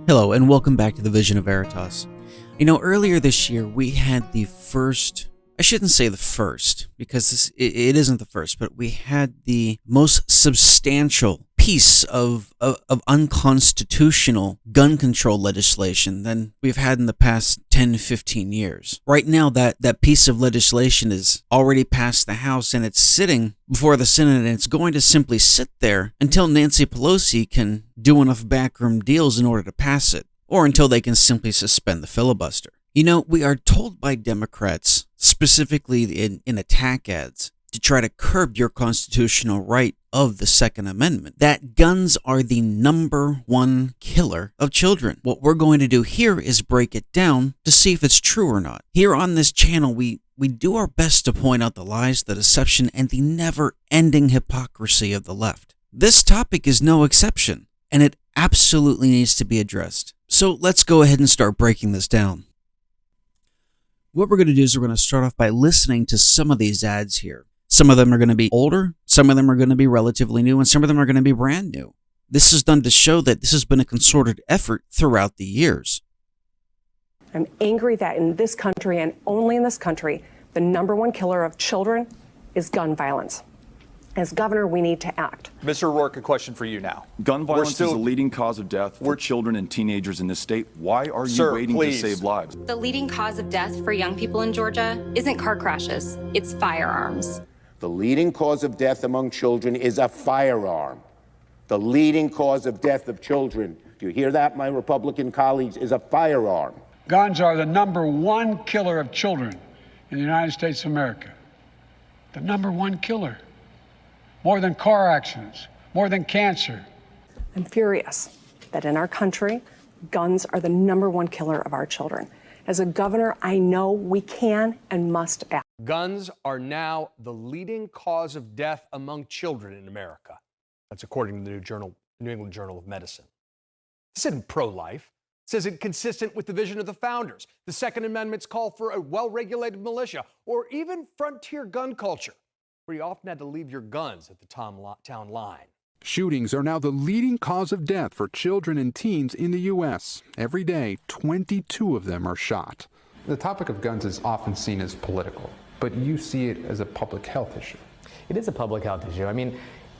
Hello, and welcome back to the Vision of Veritas. Earlier this year, we had the first, I shouldn't say the first, because it isn't the first, but we had the most substantial piece of unconstitutional gun control legislation than we've had in the past 10, 15 years. Right now, that piece of legislation is already passed the House, and it's sitting before the Senate, and it's going to simply sit there until Nancy Pelosi can do enough backroom deals in order to pass it, or until they can simply suspend the filibuster. We are told by Democrats, specifically in attack ads, to try to curb your constitutional right of the Second Amendment, that guns are the number one killer of children. What we're going to do here is break it down to see if it's true or not. Here on this channel, we do our best to point out the lies, the deception, and the never-ending hypocrisy of the left. This topic is no exception, and it absolutely needs to be addressed. So let's go ahead and start breaking this down. What we're going to do is we're going to start off by listening to some of these ads here. Some of them are going to be older, some of them are going to be relatively new, and some of them are going to be brand new. This is done to show that this has been a concerted effort throughout the years. I'm angry that in this country, and only in this country, the number one killer of children is gun violence. As governor, we need to act. Mr. O'Rourke, a question for you now. Gun violence is the leading cause of death for children and teenagers in this state. Why are you waiting to save lives? The leading cause of death for young people in Georgia isn't car crashes, it's firearms. The leading cause of death among children is a firearm. The leading cause of death of children, do you hear that, my Republican colleagues, is a firearm. Guns are the number one killer of children in the United States of America. The number one killer. More than car accidents, more than cancer. I'm furious that in our country, guns are the number one killer of our children. As a governor, I know we can and must act. Guns are now the leading cause of death among children in America. That's according to the New England Journal of Medicine. This isn't pro-life. It isn't consistent with the vision of the founders. The Second Amendment's call for a well-regulated militia, or even frontier gun culture, where you often had to leave your guns at the town line. Shootings are now the leading cause of death for children and teens in the U.S. Every day, 22 of them are shot. The topic of guns is often seen as political, but you see it as a public health issue. It is a public health issue.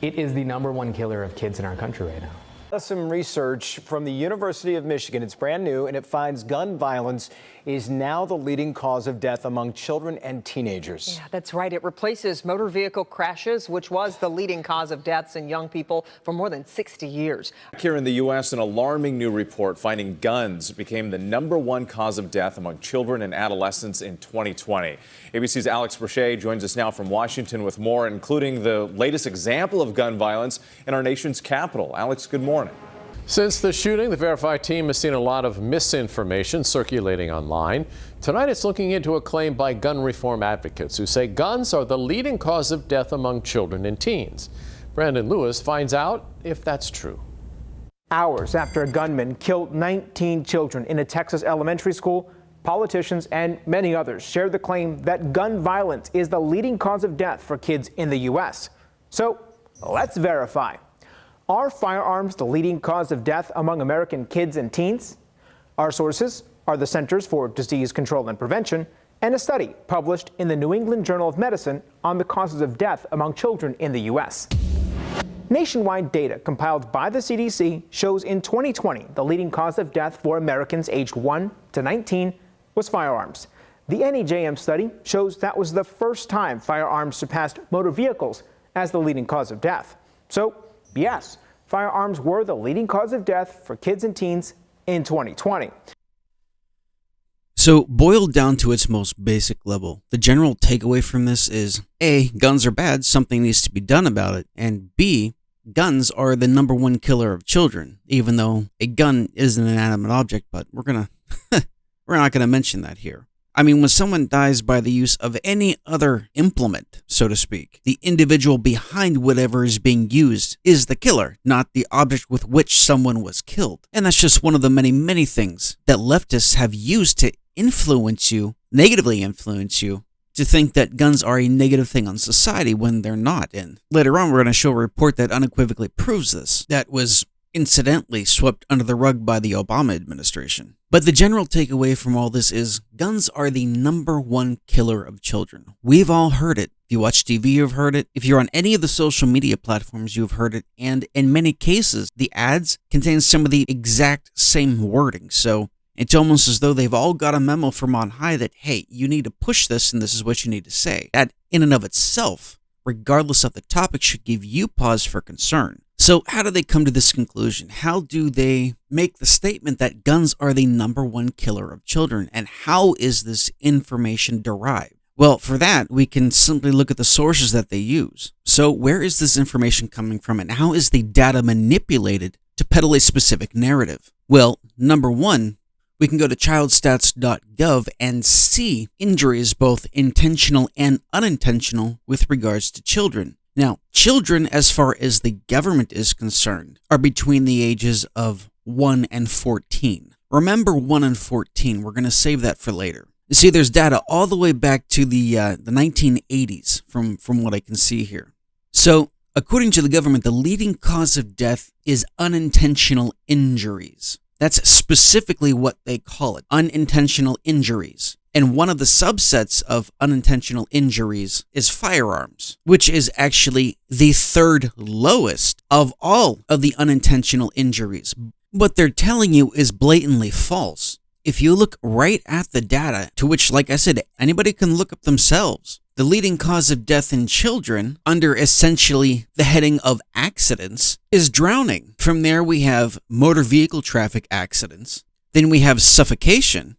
It is the number one killer of kids in our country right now. Some research from the University of Michigan. It's brand new, and it finds gun violence is now the leading cause of death among children and teenagers. Yeah, that's right. It replaces motor vehicle crashes, which was the leading cause of deaths in young people for more than 60 years. Here in the U.S., an alarming new report finding guns became the number one cause of death among children and adolescents in 2020. ABC's Alex Brochet joins us now from Washington with more, including the latest example of gun violence in our nation's capital. Alex, good morning. Since the shooting, the Verify team has seen a lot of misinformation circulating online. Tonight, it's looking into a claim by gun reform advocates who say guns are the leading cause of death among children and teens. Brandon Lewis finds out if that's true. Hours after a gunman killed 19 children in a Texas elementary school, politicians and many others shared the claim that gun violence is the leading cause of death for kids in the U.S. So let's verify. Are firearms the leading cause of death among American kids and teens? Our sources are the Centers for Disease Control and Prevention and a study published in the New England Journal of Medicine on the causes of death among children in the U.S. Nationwide data compiled by the CDC shows in 2020 the leading cause of death for Americans aged 1 to 19 was firearms. The NEJM study shows that was the first time firearms surpassed motor vehicles as the leading cause of death. So, yes, firearms were the leading cause of death for kids and teens in 2020. So, boiled down to its most basic level, the general takeaway from this is A, guns are bad, something needs to be done about it, and B, guns are the number one killer of children, even though a gun is an inanimate object, but we're not gonna mention that here. I mean, when someone dies by the use of any other implement, so to speak, the individual behind whatever is being used is the killer, not the object with which someone was killed. And that's just one of the many, many things that leftists have used to influence you, negatively influence you, to think that guns are a negative thing on society when they're not. And later on, we're going to show a report that unequivocally proves this. That was incidentally swept under the rug by the Obama administration. But the general takeaway from all this is guns are the #1 killer of children. We've all heard it. If you watch TV, you've heard it. If you're on any of the social media platforms, you've heard it. And in many cases, the ads contain some of the exact same wording. So it's almost as though they've all got a memo from on high that, hey, you need to push this and this is what you need to say. That in and of itself, regardless of the topic, should give you pause for concern. So how do they come to this conclusion? How do they make the statement that guns are the #1 killer of children? And how is this information derived? Well, for that, we can simply look at the sources that they use. So where is this information coming from, and how is the data manipulated to peddle a specific narrative? Well, number one, we can go to childstats.gov and see injuries, both intentional and unintentional, with regards to children. Now, children, as far as the government is concerned, are between the ages of 1 and 14. Remember 1 and 14. We're going to save that for later. You see, there's data all the way back to the 1980s from what I can see here. So, according to the government, the leading cause of death is unintentional injuries. That's specifically what they call it, unintentional injuries. And one of the subsets of unintentional injuries is firearms, which is actually the third lowest of all of the unintentional injuries. What they're telling you is blatantly false. If you look right at the data, to which, like I said, anybody can look up themselves, the leading cause of death in children, under essentially the heading of accidents, is drowning. From there, we have motor vehicle traffic accidents. Then we have suffocation.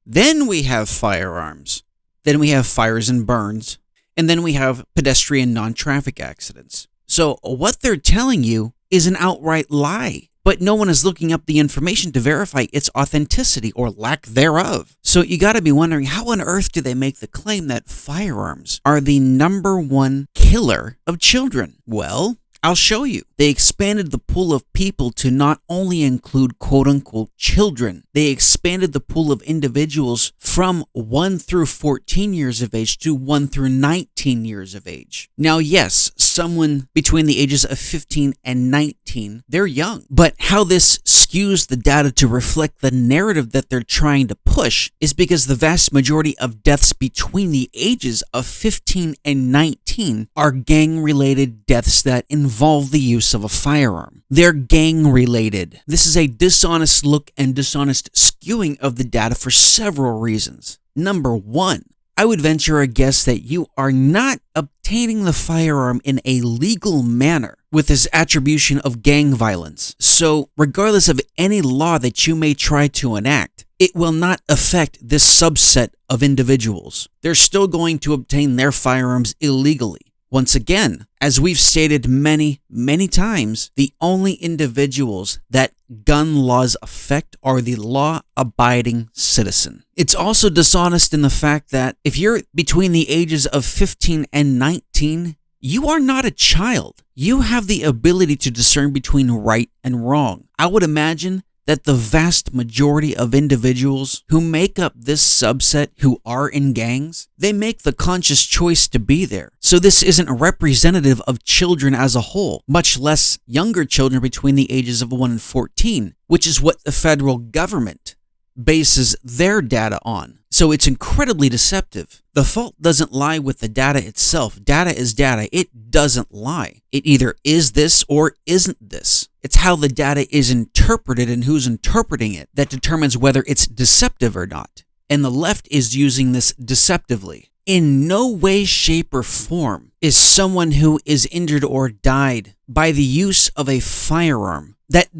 Then we have firearms. Then we have fires and burns. And then we have pedestrian non-traffic accidents. So what they're telling you is an outright lie. But no one is looking up the information to verify its authenticity or lack thereof. So you got to be wondering, how on earth do they make the claim that firearms are the #1 killer of children? Well, I'll show you. They expanded the pool of people to not only include quote-unquote children, they expanded the pool of individuals from 1 through 14 years of age to 1 through 19 years of age. Now, yes, someone between the ages of 15 and 19, they're young. But how this skews the data to reflect the narrative that they're trying to push is because the vast majority of deaths between the ages of 15 and 19 are gang-related deaths that involve the use of a firearm. They're gang-related. This is a dishonest look and dishonest skewing of the data for several reasons. Number one, I would venture a guess that you are not obtaining the firearm in a legal manner with this attribution of gang violence. So, regardless of any law that you may try to enact, it will not affect this subset of individuals. They're still going to obtain their firearms illegally. Once again, as we've stated many, many times, the only individuals that gun laws affect are the law-abiding citizen. It's also dishonest in the fact that if you're between the ages of 15 and 19, you are not a child. You have the ability to discern between right and wrong. I would imagine that the vast majority of individuals who make up this subset who are in gangs, they make the conscious choice to be there. So this isn't representative of children as a whole, much less younger children between the ages of 1 and 14, which is what the federal government bases their data on. So it's incredibly deceptive. The fault doesn't lie with the data itself. Data is data. It doesn't lie. It either is this or isn't this. It's how the data is interpreted and who's interpreting it that determines whether it's deceptive or not. And the left is using this deceptively. In no way, shape, or form is someone who is injured or died by the use of a firearm that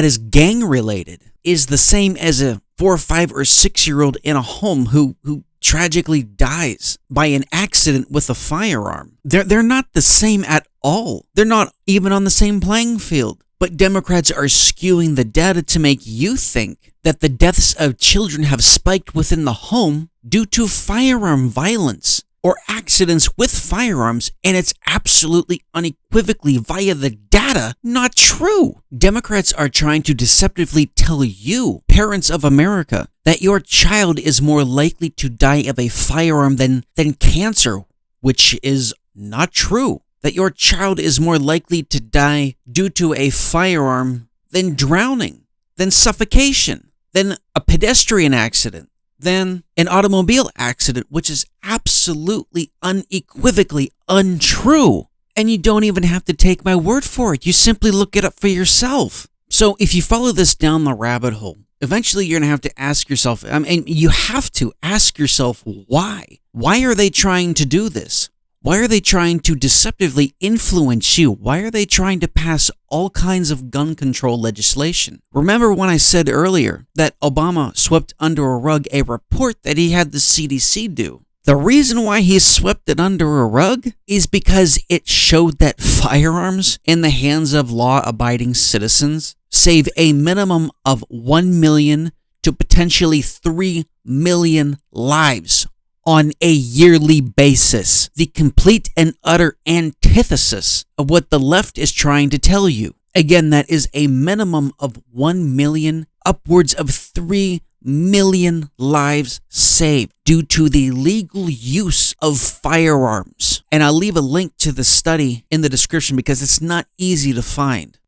is gang related is the same as a 4, 5, or 6-year-old in a home who tragically dies by an accident with a firearm. They're not the same at all. They're not even on the same playing field. But Democrats are skewing the data to make you think that the deaths of children have spiked within the home due to firearm violence or accidents with firearms, and it's absolutely unequivocally via the data not true. Democrats are trying to deceptively tell you, parents of America, that your child is more likely to die of a firearm than cancer, which is not true. That your child is more likely to die due to a firearm then drowning, then suffocation, then a pedestrian accident, then an automobile accident, which is absolutely unequivocally untrue. And you don't even have to take my word for it. You simply look it up for yourself. So if you follow this down the rabbit hole, eventually you're going to have to ask yourself, you have to ask yourself why. Why are they trying to do this? Why are they trying to deceptively influence you? Why are they trying to pass all kinds of gun control legislation? Remember when I said earlier that Obama swept under a rug a report that he had the CDC do? The reason why he swept it under a rug is because it showed that firearms in the hands of law-abiding citizens save a minimum of 1 million to potentially 3 million lives on a yearly basis. The complete and utter antithesis of what the left is trying to tell you. Again, that is a minimum of 1 million, upwards of 3 million lives saved due to the legal use of firearms. And I'll leave a link to the study in the description because it's not easy to find.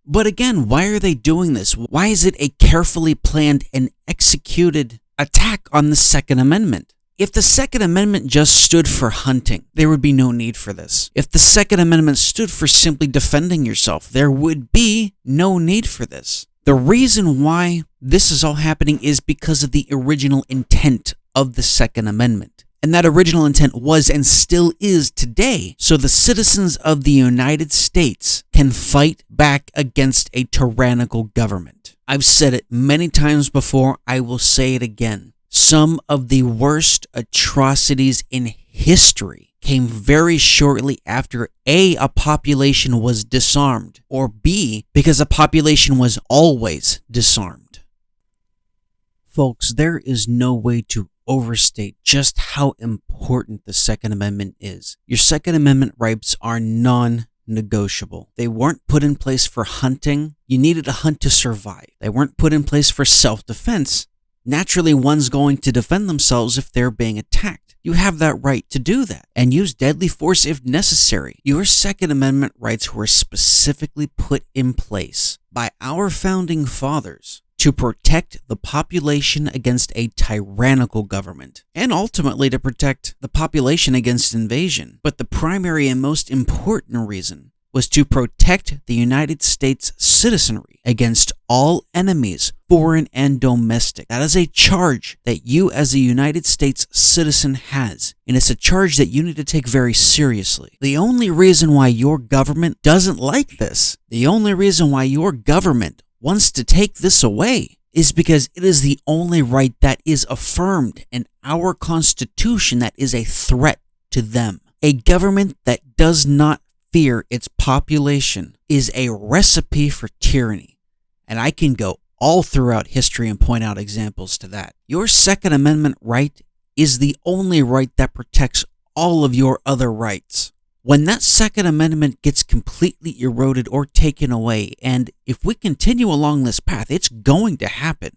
But again, why are they doing this? Why is it a carefully planned and executed attack on the Second Amendment? If the Second Amendment just stood for hunting, there would be no need for this. If the Second Amendment stood for simply defending yourself, there would be no need for this. The reason why this is all happening is because of the original intent of the Second Amendment. And that original intent was and still is today, so the citizens of the United States can fight back against a tyrannical government. I've said it many times before, I will say it again. Some of the worst atrocities in history came very shortly after A, a population was disarmed, or B, because a population was always disarmed. Folks, there is no way to overstate just how important the Second Amendment is. Your Second Amendment rights are non-negotiable. They weren't put in place for hunting. You needed to hunt to survive. They weren't put in place for self-defense. Naturally, one's going to defend themselves if they're being attacked. You have that right to do that and use deadly force if necessary. Your Second Amendment rights were specifically put in place by our founding fathers to protect the population against a tyrannical government, and ultimately to protect the population against invasion. But the primary and most important reason was to protect the United States citizenry against all enemies, foreign and domestic. That is a charge that you as a United States citizen has, and it's a charge that you need to take very seriously. The only reason why your government doesn't like this, the only reason why your government wants to take this away, is because it is the only right that is affirmed in our Constitution that is a threat to them. A government that does not fear its population is a recipe for tyranny. And I can go all throughout history and point out examples to that. Your Second Amendment right is the only right that protects all of your other rights. When that Second Amendment gets completely eroded or taken away, and if we continue along this path, it's going to happen,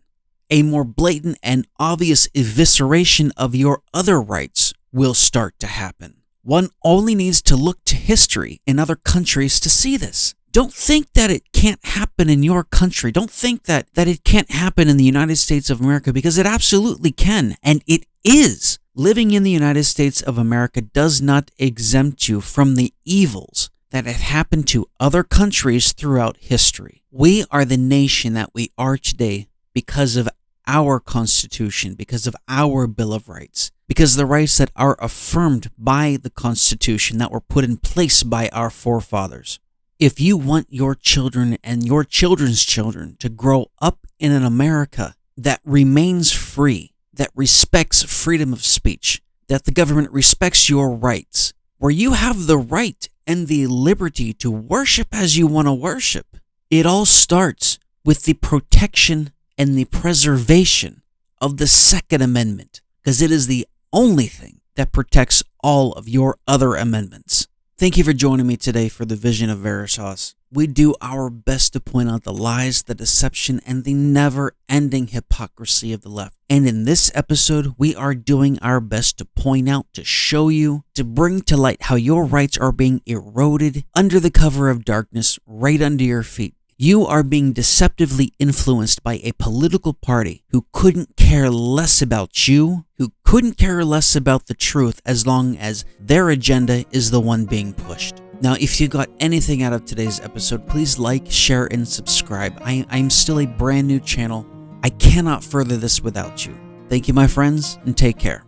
a more blatant and obvious evisceration of your other rights will start to happen. One only needs to look to history in other countries to see this. Don't think that it can't happen in your country. Don't think that it can't happen in the United States of America, because it absolutely can, and it is. Living in the United States of America does not exempt you from the evils that have happened to other countries throughout history. We are the nation that we are today because of our Constitution, because of our Bill of Rights, because of the rights that are affirmed by the Constitution that were put in place by our forefathers. If you want your children and your children's children to grow up in an America that remains free, that respects freedom of speech, that the government respects your rights, where you have the right and the liberty to worship as you want to worship, it all starts with the protection and the preservation of the Second Amendment, because it is the only thing that protects all of your other amendments. Thank you for joining me today for the Vision of Veritas. We do our best to point out the lies, the deception, and the never-ending hypocrisy of the left. And in this episode, we are doing our best to point out, to show you, to bring to light how your rights are being eroded under the cover of darkness right under your feet. You are being deceptively influenced by a political party who couldn't care less about you, who couldn't care less about the truth as long as their agenda is the one being pushed. Now, if you got anything out of today's episode, please like, share, and subscribe. I'm still a brand new channel. I cannot further this without you. Thank you, my friends, and take care.